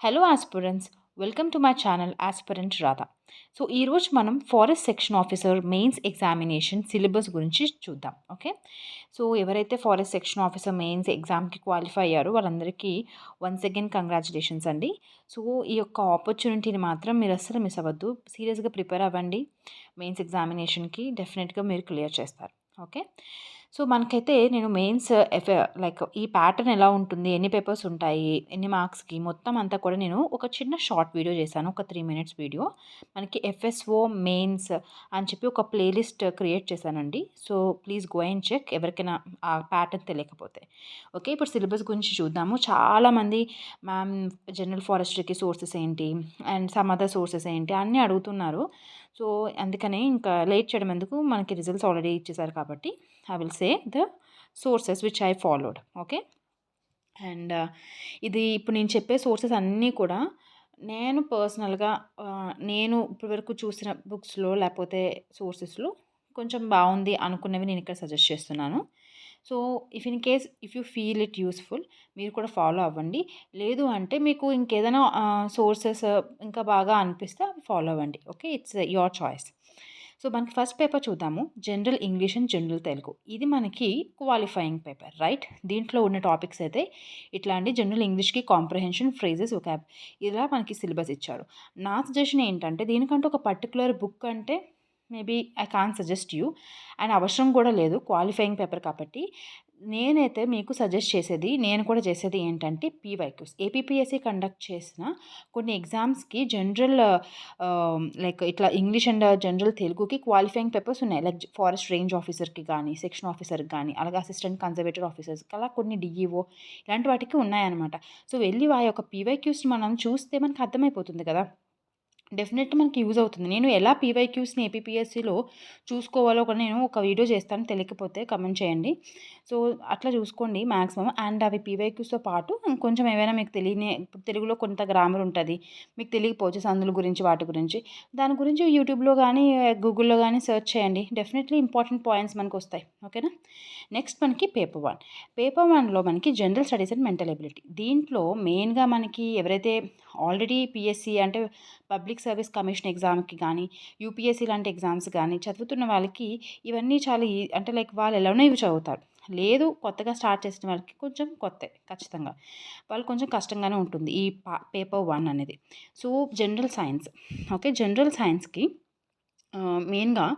Hello aspirants, welcome to my channel aspirant Radha. So ఈరోజు మనం forest section officer mains examination syllabus గురించి చూద్దాం. Okay, so ఎవరైతే forest section officer mains ఎగ్జామ్కి qualify అయ్యారో వాళ్ళందరికీ వన్స్ అగైన్ కంగ్రాచులేషన్స్ అండి. సో ఈ యొక్క ఆపర్చునిటీని మాత్రం మీరు అస్సలు మిస్ అవ్వద్దు. సీరియస్గా ప్రిపేర్ అవ్వండి. మెయిన్స్ ఎగ్జామినేషన్కి డెఫినెట్గా మీరు క్లియర్ చేస్తారు. ఓకే, సో మనకైతే నేను మెయిన్స్ లైక్ ఈ ప్యాటర్న్ ఎలా ఉంటుంది, ఎన్ని పేపర్స్ ఉంటాయి, ఎన్ని మార్క్స్కి, మొత్తం అంతా కూడా నేను ఒక చిన్న షార్ట్ వీడియో చేశాను, ఒక 3 minutes వీడియో. మనకి ఎఫ్ఎస్ఓ మెయిన్స్ అని చెప్పి ఒక ప్లేలిస్ట్ క్రియేట్ చేశానండి. So please go and check, ఎవరికైనా ఆ ప్యాటర్న్ తెలియకపోతే. ఓకే, ఇప్పుడు సిలబస్ గురించి చూద్దాము. చాలామంది మ్యామ్ జనరల్ ఫారెస్ట్రీకి సోర్సెస్ ఏంటి అండ్ సమ్ అదర్ సోర్సెస్ ఏంటి అన్నీ అడుగుతున్నారు. సో అందుకనే ఇంకా లేట్ చేయడం ఎందుకు, మనకి రిజల్ట్స్ ఆల్రెడీ ఇచ్చేసారు కాబట్టి I will say the sources which I followed. Okay, and ఇది ఇప్పుడు నేను చెప్పే సోర్సెస్ అన్నీ కూడా నేను పర్సనల్గా నేను ఇప్పటివరకు చూసిన బుక్స్లో లేకపోతే సోర్సెస్లో కొంచెం బాగుంది అనుకున్నవి నేను ఇక్కడ సజెస్ట్ చేస్తున్నాను. So if you feel it useful, మీరు కూడా ఫాలో అవ్వండి. లేదు అంటే మీకు ఇంకేదైనా సోర్సెస్ ఇంకా బాగా అనిపిస్తే అవి ఫాలో అవ్వండి. Okay, it's your choice. So మనకి ఫస్ట్ పేపర్ చూద్దాము, general English and general Telugu. ఇది మనకి క్వాలిఫైయింగ్ పేపర్, రైట్? దీంట్లో ఉన్న టాపిక్స్ అయితే ఇట్లా అండి. జనరల్ ఇంగ్లీష్కి కాంప్రహెన్షన్, ఫ్రేజెస్, ఒకాబ్, ఇలా మనకి సిలబస్ ఇచ్చారు. నా సజెషన్ ఏంటంటే దీనికంటే ఒక పర్టికులర్ బుక్ అంటే maybe I can suggest you, and అవసరం కూడా లేదు, క్వాలిఫైయింగ్ పేపర్ కాబట్టి. నేనైతే మీకు సజెస్ట్ చేసేది, నేను కూడా చేసేది ఏంటంటే పీవైక్యూస్. ఏపీపీఎస్సీ కండక్ట్ చేసిన కొన్ని ఎగ్జామ్స్కి జనరల్ లైక్ ఇట్లా ఇంగ్లీష్ అండ్ జనరల్ తెలుగుకి క్వాలిఫైయింగ్ పేపర్స్ ఉన్నాయి. లైక్ ఫారెస్ట్ రేంజ్ ఆఫీసర్కి కానీ, సెక్షన్ ఆఫీసర్కి కానీ, అలాగే అసిస్టెంట్ కన్జర్వేటర్ ఆఫీసర్స్కి, అలా కొన్ని డిఈఓ ఇలాంటి వాటికి ఉన్నాయన్నమాట. సో వెళ్ళి ఆ యొక్క పీవైక్యూస్ని మనం చూస్తే మనకు అర్థమైపోతుంది కదా, డెఫినెట్గా మనకి యూజ్ అవుతుంది. నేను ఎలా పీవైక్యూస్ని ఏపీపీఎస్సీలో చూసుకోవాలో కూడా నేను ఒక వీడియో చేస్తాను, తెలియకపోతే కమెంట్ చేయండి. సో అట్లా చూసుకోండి మ్యాక్సిమం. అండ్ అవి పీవైక్యూస్తో పాటు ఇంకొంచెం ఏవైనా మీకు తెలియని, ఇప్పుడు తెలుగులో కొంత గ్రామర్ ఉంటుంది, మీకు తెలియకపోవచ్చు సందుల గురించి వాటి గురించి, దాని గురించి యూట్యూబ్లో కానీ గూగుల్లో కానీ సెర్చ్ చేయండి. డెఫినెట్లీ ఇంపార్టెంట్ పాయింట్స్ మనకు వస్తాయి. ఓకేనా, నెక్స్ట్ మనకి పేపర్ 1. పేపర్ 1లో మనకి general studies and mental ability. దీంట్లో మెయిన్గా మనకి ఎవరైతే ఆల్రెడీ పిఎస్సి అంటే పబ్లిక్ సర్వీస్ కమిషన్ ఎగ్జామ్కి కానీ, యూపీఎస్సీ లాంటి ఎగ్జామ్స్ కానీ చదువుతున్న వాళ్ళకి ఇవన్నీ చాలా అంటే లైక్ వాళ్ళు ఎలానో ఇవి చదువుతారు. లేదు, కొత్తగా స్టార్ట్ చేసిన వాళ్ళకి కొంచెం కొత్త, ఖచ్చితంగా వాళ్ళు కొంచెం కష్టంగానే ఉంటుంది ఈ పేపర్ 1 అనేది. So general science. Okay, general సైన్స్కి మెయిన్గా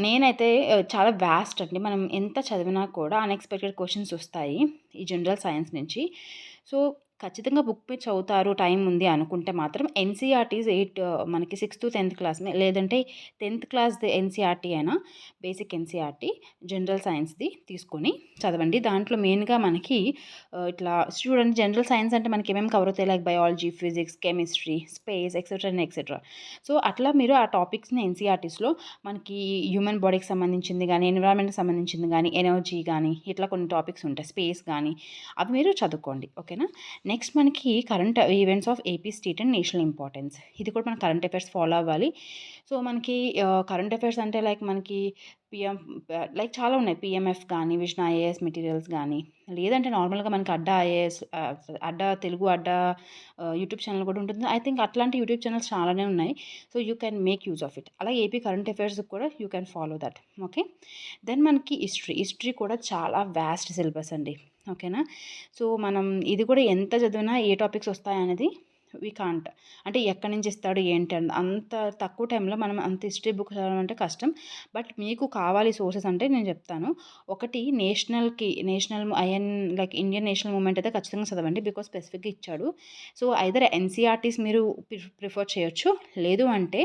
నేనైతే చాలా వ్యాస్ట్ అండి. మనం ఎంత చదివినా కూడా అన్ఎక్స్పెక్టెడ్ క్వశ్చన్స్ వస్తాయి ఈ జనరల్ సైన్స్ నుంచి. సో ఖచ్చితంగా బుక్ మీద చదువుతారు టైం ఉంది అనుకుంటే మాత్రం ఎన్సీఆర్టీస్ మనకి 6th-10th క్లాస్, లేదంటే 10th క్లాస్ ఎన్సీఆర్టీ అయినా, బేసిక్ ఎన్సీఆర్టీ జనరల్ సైన్స్ది తీసుకొని చదవండి. దాంట్లో మెయిన్గా మనకి ఇట్లా చూడండి, జనరల్ సైన్స్ అంటే మనకి ఏమేమి కవర్ అవుతాయి, like biology, physics, chemistry, space, etcetera and etcetera. So అట్లా మీరు ఆ టాపిక్స్ని ఎన్సీఆర్టీస్లో మనకి హ్యూమన్ బాడీకి సంబంధించింది కానీ, ఎన్విరాన్మెంట్కి సంబంధించింది కానీ, ఎనర్జీ కానీ, ఇట్లా కొన్ని టాపిక్స్ ఉంటాయి, స్పేస్ కానీ, అవి మీరు చదువుకోండి. ఓకేనా, నెక్స్ట్ మనకి current events of AP state and national importance. ఇది కూడా మన కరెంట్ అఫైర్స్ ఫాలో అవ్వాలి. సో మనకి కరెంట్ అఫైర్స్ అంటే లైక్ మనకి పిఎం, లైక్ చాలా ఉన్నాయి, పిఎంఎఫ్ కానీ, విష్ణు ఐఏఎస్ మెటీరియల్స్ కానీ, లేదంటే నార్మల్గా మనకి Adda IAS, Adda Telugu Adda YouTube channel కూడా ఉంటుంది. ఐ థింక్ అట్లాంటి యూట్యూబ్ ఛానల్స్ చాలానే ఉన్నాయి. So you can make use of it. అలాగే ఏపీ కరెంట్ అఫైర్స్ కూడా you can follow that. Okay, then మనకి హిస్టరీ కూడా చాలా వ్యాస్ట్ సిలబస్ అండి. ఓకేనా, సో మనం ఇది కూడా ఎంత చదివినా ఏ టాపిక్స్ వస్తాయనేది వీ కాంట్, అంటే ఎక్కడి నుంచి ఇస్తాడు ఏంటి అని, అంత తక్కువ టైంలో మనం అంత హిస్టరీ బుక్ చదవడం అంటే కష్టం. బట్ మీకు కావాలి సోర్సెస్ అంటే నేను చెప్తాను. ఒకటి national IN like Indian national movement అయితే ఖచ్చితంగా చదవండి, బికాస్ స్పెసిఫిక్గా ఇచ్చాడు. సో ఐదర్ ఎన్సీఆర్టీస్ మీరు ప్రిఫర్ చేయొచ్చు, లేదు అంటే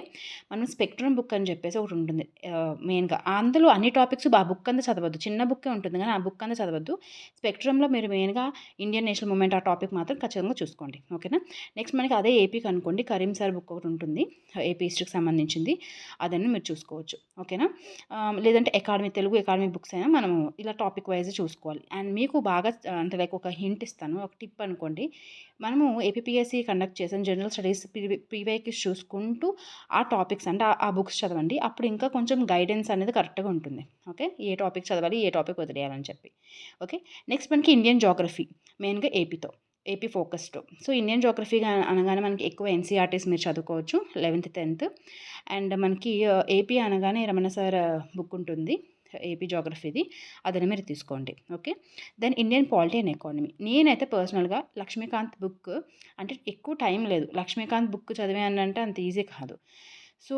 మనం స్పెక్ట్రమ్ బుక్ అని చెప్పేసి ఒకటి ఉంటుంది మెయిన్గా. అందులో అన్ని టాపిక్స్ ఆ బుక్ అంతా చదవద్దు, చిన్న బుక్కే ఉంటుంది కానీ ఆ బుక్ అంతా చదవద్దు. స్పెక్ట్రమ్లో మీరు మెయిన్గా ఇండియన్ నేషనల్ మూమెంట్ ఆ టాపిక్ మాత్రం ఖచ్చితంగా చూసుకోండి. ఓకేనా, నెక్స్ట్ మనకి అదే ఏపీకి అనుకోండి, కరీం సార్ బుక్ ఒకటి ఉంటుంది ఏపీ హిస్టరీకి సంబంధించింది, అదన్నీ మీరు చూసుకోవచ్చు. ఓకేనా, లేదంటే తెలుగు అకాడమీ బుక్స్ అయినా మనము ఇలా టాపిక్ వైజ్ చూసుకోవాలి. అండ్ మీకు బాగా అంటే లైక్ ఒక హింట్ ఇస్తాను, ఒక టిప్ అనుకోండి. మనము ఏపీపీఎస్సీ కండక్ట్ చేసిన జనరల్ స్టడీస్ ప్రీవైక్యూస్ చూసుకుంటూ ఆ టాపిక్స్ అంటే ఆ బుక్స్ చదవండి, అప్పుడు ఇంకా కొంచెం గైడెన్స్ అనేది కరెక్ట్గా ఉంటుంది. ఓకే, ఏ టాపిక్ చదవాలి, ఏ టాపిక్ వదిలేయాలని చెప్పి. ఓకే, నెక్స్ట్ మనకి ఇండియన్ జాగ్రఫీ మెయిన్గా ఏపీతో. AP focused. సో ఇండియన్ జోగ్రఫీగా అనగానే మనకి ఎక్కువ ఎన్సీఆర్టీస్ మీరు చదువుకోవచ్చు 11th 10th. అండ్ మనకి ఏపీ అనగానే రమణ సార్ బుక్ ఉంటుంది ఏపీ జోగ్రఫీది, అదని మీరు తీసుకోండి. Okay. Then Indian polity and economy. నేనైతే పర్సనల్గా లక్ష్మీకాంత్ బుక్, అంటే ఎక్కువ టైం లేదు లక్ష్మీకాంత్ బుక్ చదివానంటే అంత ఈజీ కాదు. సో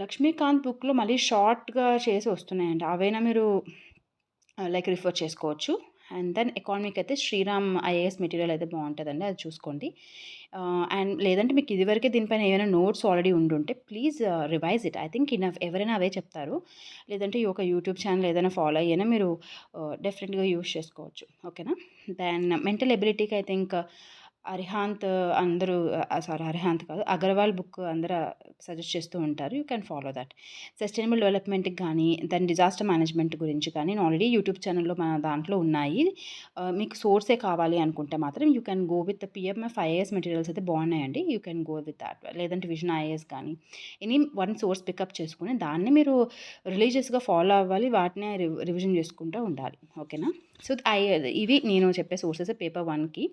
లక్ష్మీకాంత్ బుక్లో మళ్ళీ షార్ట్గా చేసి వస్తున్నాయండి, అవైనా మీరు లైక్ రిఫర్ చేసుకోవచ్చు. అండ్ దెన్ ఎకానమీకి అయితే శ్రీరామ్ ఐఏఎస్ మెటీరియల్ అయితే బాగుంటుందండి, అది చూసుకోండి. అండ్ లేదంటే మీకు ఇదివరకే దీనిపైన ఏమైనా నోట్స్ ఆల్రెడీ ఉండుంటే please revise it. I think enough, ఎవరైనా అవే చెప్తారు. లేదంటే ఈ ఒక యూట్యూబ్ ఛానల్ ఏదైనా ఫాలో అయ్యినా మీరు డెఫినెట్గా యూస్ చేసుకోవచ్చు. ఓకేనా. దెన్ మెంటల్ ఎబిలిటీకి ఐ థింక్ అరిహాంత్ అందరూ అరిహాంత్ కాదు, అగర్వాల్ బుక్ అందరూ సజెస్ట్ చేస్తూ ఉంటారు. You can follow that. Sustainable డెవలప్మెంట్కి కానీ దాని డిజాస్టర్ మేనేజ్మెంట్ గురించి కానీ నేను ఆల్రెడీ యూట్యూబ్ ఛానల్లో మన దాంట్లో ఉన్నాయి. మీకు సోర్సే కావాలి అనుకుంటే మాత్రం you can go with PMF IAS materials అయితే బాగున్నాయండి, you can go with that. లేదంటే విజన్ ఐఏఎస్ కానీ ఎనీ వన్ సోర్స్ పికప్ చేసుకుని దాన్ని మీరు రిలీజియస్గా ఫాలో అవ్వాలి, వాటిని రివిజన్ చేసుకుంటూ ఉండాలి. ఓకేనా. సో ఇవి నేను చెప్పే సోర్సెస్ పేపర్ 1కి.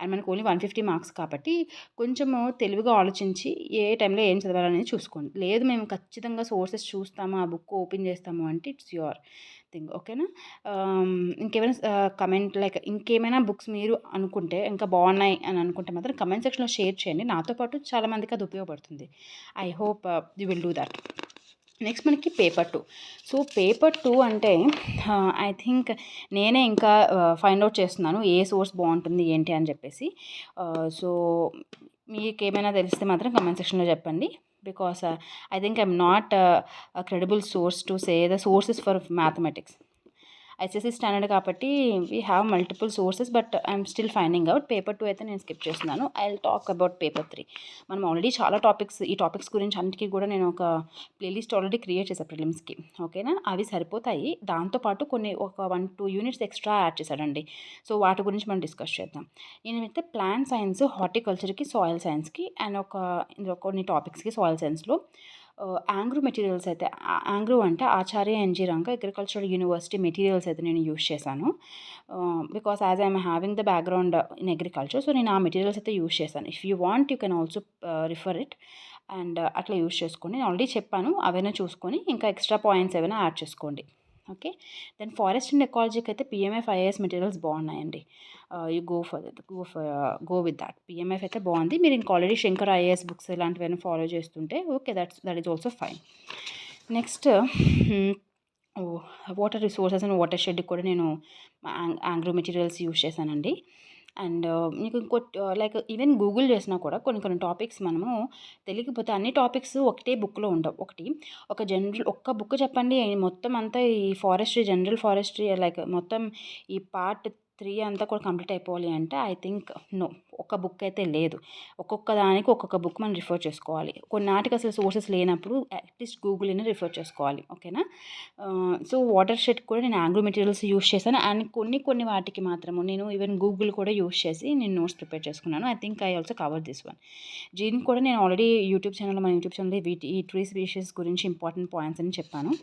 అండ్ మనకు ఓన్లీ 150 మార్క్స్ కాబట్టి కొంచెము తెలివిగా ఆలోచించి ఏ టైంలో ఏం చదవాలనేది చూసుకోండి. లేదు మేము ఖచ్చితంగా సోర్సెస్ చూస్తాము, ఆ బుక్ ఓపెన్ చేస్తాము అంటే ఇట్స్ యువర్ థింగ్. ఓకేనా. ఇంకేమైనా కమెంట్ లైక్ ఇంకేమైనా బుక్స్ మీరు అనుకుంటే ఇంకా బాగున్నాయి అని అనుకుంటే మాత్రం కమెంట్ సెక్షన్లో షేర్ చేయండి, నాతో పాటు చాలామందికి అది ఉపయోగపడుతుంది. I hope you will do that. Next మనకి పేపర్ 2. సో పేపర్ 2 అంటే ఐ థింక్ నేనే ఇంకా ఫైండ్ అవుట్ చేస్తున్నాను ఏ సోర్స్ బాగుంటుంది ఏంటి అని చెప్పేసి. సో మీకేమైనా తెలిస్తే మాత్రం కమెంట్ సెక్షన్లో చెప్పండి. Because I think I'm not credible source to say the sources for mathematics. ICSC standard కాబట్టి we have multiple sources, but I'm still finding out. Paper 2 అయితే నేను స్కిప్ చేస్తున్నాను. I will talk about paper 3. మనం already చాలా ఈ topics గురించి అన్నిటికీ కూడా నేను ఒక ప్లేలిస్ట్ ఆల్రెడీ క్రియేట్ చేశాను ప్రిలిమ్స్కి. ఓకేనా. అవి సరిపోతాయి, దాంతోపాటు ఒక 1-2 యూనిట్స్ ఎక్స్ట్రా యాడ్ చేశాడండి. సో వాటి గురించి మనం డిస్కస్ చేద్దాం. నేనైతే ప్లాంట్ సైన్స్, హార్టికల్చర్కి, సాయిల్ సైన్స్కి అండ్ కొన్ని టాపిక్స్కి సాయిల్ సైన్స్లో యాంగ్రూ మెటీరియల్స్ అయితే యాంగ్రూ అంటే Acharya NG Ranga agricultural university materials అయితే నేను యూస్ చేశాను. Because as I'm having the background in agriculture, so నేను ఆ మెటీరియల్స్ అయితే యూస్ చేశాను. If you want you can also refer it. And అట్లా యూస్ చేసుకోండి. నేను ఆల్రెడీ చెప్పాను, అవైనా చూసుకొని ఇంకా ఎక్స్ట్రా పాయింట్స్ ఏమైనా యాడ్ చేసుకోండి. ఓకే. దెన్ ఫారెస్ట్ అండ్ ఎకాలజీకి అయితే పిఎంఎఫ్ ఐఏఎస్ మెటీరియల్స్ బాగున్నాయండి. You go with that. PMF అయితే బాగుంది. మీరు ఇంకా ఆల్రెడీ శంకర్ ఐఏఎస్ బుక్స్ ఇలాంటివన్నీ ఫాలో చేస్తుంటే okay, that is also fine. Next water resources and water షెడ్కి కూడా నేను యాంగ్రో మెటీరియల్స్ యూస్ చేశానండి. అండ్ మీకు లైక్ ఈవెన్ గూగుల్ చేసినా కూడా కొన్ని టాపిక్స్ మనము తెలియకపోతే అన్ని టాపిక్స్ ఒకటే బుక్లో ఉండవు. ఒక్క బుక్ చెప్పండి మొత్తం అంతా ఈ జనరల్ ఫారెస్ట్రీ లైక్ మొత్తం ఈ పార్ట్ 3 అంతా కూడా కంప్లీట్ అయిపోవాలి అంటే ఐ థింక్ నో, ఒక బుక్ అయితే లేదు. ఒక్కొక్క దానికి ఒక్కొక్క బుక్ మనం రిఫర్ చేసుకోవాలి. కొన్నాటికి అసలు సోర్సెస్ లేనప్పుడు అట్లీస్ట్ గూగుల్ అయినా రిఫర్ చేసుకోవాలి. ఓకేనా. సో వాటర్ షెడ్ కూడా నేను యాంగ్రో మెటీరియల్స్ యూస్ చేశాను. అండ్ కొన్ని వాటికి మాత్రము నేను ఈవెన్ గూగుల్ కూడా యూస్ చేసి నేను నోట్స్ ప్రిపేర్ చేసుకున్నాను. I think I also cover this one. దీనికి కూడా నేను ఆల్రెడీ మన యూట్యూబ్ ఛానల్లో ఈ ట్రీ స్పీషీస్ గురించి ఇంపార్టెంట్ పాయింట్స్ అని చెప్పాను.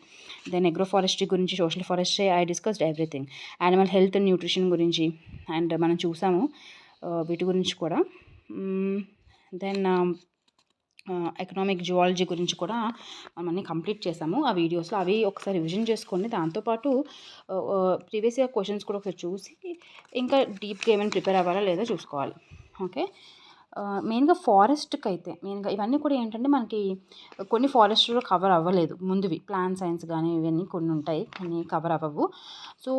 దెన్ అగ్రో ఫారెస్ట్రీ గురించి, social forestry I discussed everything. Animal health and nutrition గురించి అండ్ మనం చూసాము వీటి గురించి కూడా. దెన్ ఎకనామిక్ జువాలజీ గురించి కూడా మనం అన్నీ కంప్లీట్ చేసాము ఆ వీడియోస్లో. అవి ఒకసారి రివిజన్ చేసుకోండి. దాంతోపాటు ప్రీవియస్ ఇయర్ క్వశ్చన్స్ కూడా ఒకసారి చూసి ఇంకా డీప్గా ఏమైనా ప్రిపేర్ అవ్వాలా లేదా చూసుకోవాలి. ఓకే. మెయిన్గా ఫారెస్ట్కి అయితే ఇవన్నీ కూడా ఏంటంటే మనకి కొన్ని ఫారెస్ట్లో కవర్ అవ్వలేదు ముందువి. ప్లాంట్ సైన్స్ కానీ ఇవన్నీ కొన్ని ఉంటాయి, కొన్ని కవర్ అవ్వవు. సో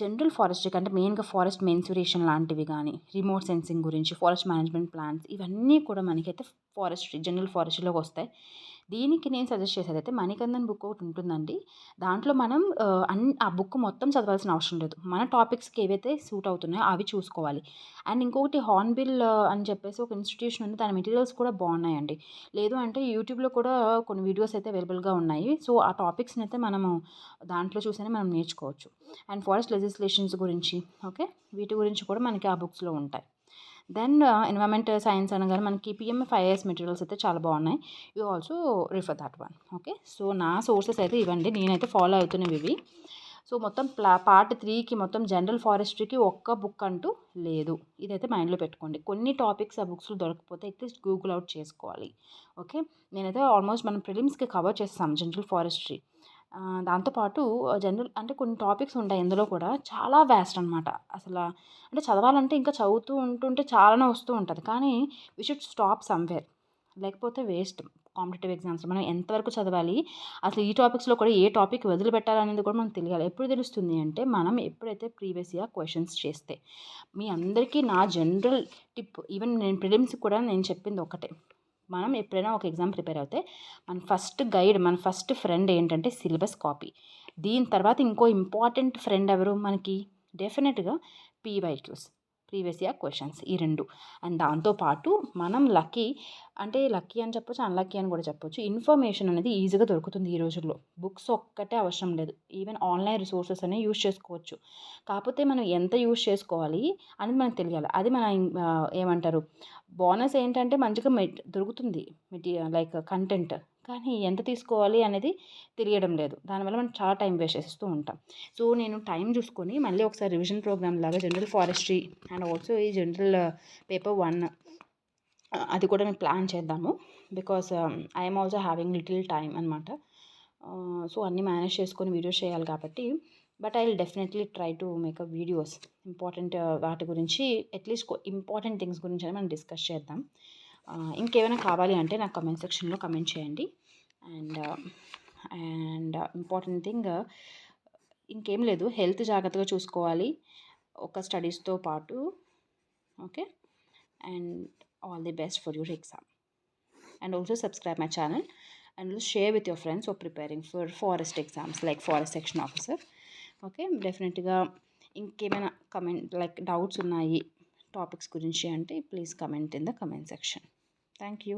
జనరల్ ఫారెస్ట్రీకి అంటే మెయిన్గా ఫారెస్ట్ మెన్సురేషన్ లాంటివి కానీ, రిమోట్ సెన్సింగ్ గురించి, ఫారెస్ట్ మేనేజ్మెంట్ ప్లాన్స్ ఇవన్నీ కూడా మనకైతే జనరల్ ఫారెస్ట్రీలోకి వస్తాయి. దీనికి నేను సజెస్ట్ చేసేది అయితే మణికందన్ బుక్ ఒకటి ఉంటుందండి. దాంట్లో మనం ఆ బుక్ మొత్తం చదవాల్సిన అవసరం లేదు. మన టాపిక్స్కి ఏవైతే సూట్ అవుతున్నాయో అవి చూసుకోవాలి. అండ్ ఇంకొకటి హార్న్బిల్ అని చెప్పేసి ఒక ఇన్స్టిట్యూషన్ ఉంది, దాని మెటీరియల్స్ కూడా బాగున్నాయండి. లేదు అంటే యూట్యూబ్లో కూడా కొన్ని వీడియోస్ అయితే అవైలబుల్గా ఉన్నాయి. సో ఆ టాపిక్స్ని అయితే మనము దాంట్లో చూసైనా మనం నేర్చుకోవచ్చు. అండ్ ఫారెస్ట్ లెజిస్లేషన్స్ గురించి, ఓకే, వీటి గురించి కూడా మనకి ఆ బుక్స్లో ఉంటాయి. దెన్ ఎన్విరాన్మెంటల్ సైన్స్ అనగానే మనకి పిఎంఎఫ్ ఐఏఎస్ మెటీరియల్స్ అయితే చాలా బాగున్నాయి. You also refer that one. Okay. So నా సోర్సెస్ అయితే ఇవ్వండి, నేనైతే ఫాలో అవుతున్నవి ఇవి. సో మొత్తం పార్ట్ 3కి మొత్తం జనరల్ ఫారెస్ట్రీకి ఒక్క బుక్ అంటూ లేదు. ఇదైతే మైండ్లో పెట్టుకోండి. కొన్ని టాపిక్స్ ఆ బుక్స్లో దొరకకపోతే అట్లీస్ట్ గూగుల్ అవుట్ చేసుకోవాలి. ఓకే, నేనైతే ఆల్మోస్ట్ మనం ప్రిలిమ్స్కి కవర్ చేస్తాం జనరల్ ఫారెస్ట్రీ. దాంతోపాటు జనరల్ అంటే కొన్ని టాపిక్స్ ఉంటాయి ఇందులో కూడా చాలా వ్యాస్ట్ అనమాట. అసలు అంటే చదవాలంటే ఇంకా చదువుతూ ఉంటుంటే చాలానే వస్తూ ఉంటుంది. కానీ వి షుడ్ స్టాప్ సమ్వేర్, లేకపోతే వేస్ట్. కాంపిటేటివ్ ఎగ్జామ్స్ మనం ఎంతవరకు చదవాలి, అసలు ఈ టాపిక్స్లో కూడా ఏ టాపిక్ వదిలిపెట్టాలనేది కూడా మనకు తెలియాలి. ఎప్పుడు తెలుస్తుంది అంటే మనం ఎప్పుడైతే ప్రీవియస్ ఇయర్ క్వశ్చన్స్ చేస్తే. మీ అందరికీ నా జనరల్ టిప్, ఈవెన్ నేను ప్రిలిమ్స్కి కూడా నేను చెప్పింది ఒకటే, మనం ఎప్పుడైనా ఒక ఎగ్జామ్ ప్రిపేర్ అవుతే మన ఫస్ట్ గైడ్, మన ఫస్ట్ ఫ్రెండ్ ఏంటంటే సిలబస్ కాపీ. దీని తర్వాత ఇంకో ఇంపార్టెంట్ ఫ్రెండ్ ఎవరు మనకి, డెఫినెట్గా పీవైక్యూస్, ప్రీవియస్ ఇయర్ క్వశ్చన్స్, ఈ రెండు. అండ్ దాంతోపాటు మనం లక్కీ, అంటే లక్కీ అని చెప్పొచ్చు, అన్లక్కీ అని కూడా చెప్పొచ్చు, ఇన్ఫర్మేషన్ అనేది ఈజీగా దొరుకుతుంది ఈ రోజుల్లో. బుక్స్ ఒక్కటే అవసరం లేదు, ఈవెన్ ఆన్లైన్ రిసోర్సెస్ అనేవి యూజ్ చేసుకోవచ్చు. కాకపోతే మనం ఎంత యూజ్ చేసుకోవాలి అనేది మనకు తెలియాలి. అది మన ఏమంటారు, బోనస్ ఏంటంటే మంచిగా దొరుకుతుంది మెటీరియల్ లైక్ కంటెంట్, కానీ ఎంత తీసుకోవాలి అనేది తెలియడం లేదు. దానివల్ల మనం చాలా టైం వేస్ట్ చేస్తూ ఉంటాం. సో నేను టైం చూసుకొని మళ్ళీ ఒకసారి రివిజన్ ప్రోగ్రామ్ లాగా జనరల్ ఫారెస్ట్రీ అండ్ ఆల్సో ఈ జనరల్ పేపర్ 1 అది కూడా మేము ప్లాన్ చేద్దాము. Because I'm also having little time అనమాట. సో అన్నీ మేనేజ్ చేసుకొని వీడియోస్ చేయాలి కాబట్టి, but I will definitely try to make a videos important వాటి గురించి, అట్లీస్ట్ ఇంపార్టెంట్ థింగ్స్ గురించి అని మనం డిస్కస్ చేద్దాం. ఇంకేమైనా కావాలి అంటే నాకు కమెంట్ సెక్షన్లో కమెంట్ చేయండి. అండ్ ఇంపార్టెంట్ థింగ్ ఇంకేం లేదు, హెల్త్ జాగ్రత్తగా చూసుకోవాలి ఒక స్టడీస్తో పాటు. Okay, and all the best for your exam. And also subscribe my channel and also share with your friends who are preparing for forest exams like forest section officer. Okay, డెఫినెట్గా ఇంకేమైనా comment like doubts ఉన్నాయి topics గురించి అంటే please comment in the comment section. Thank you.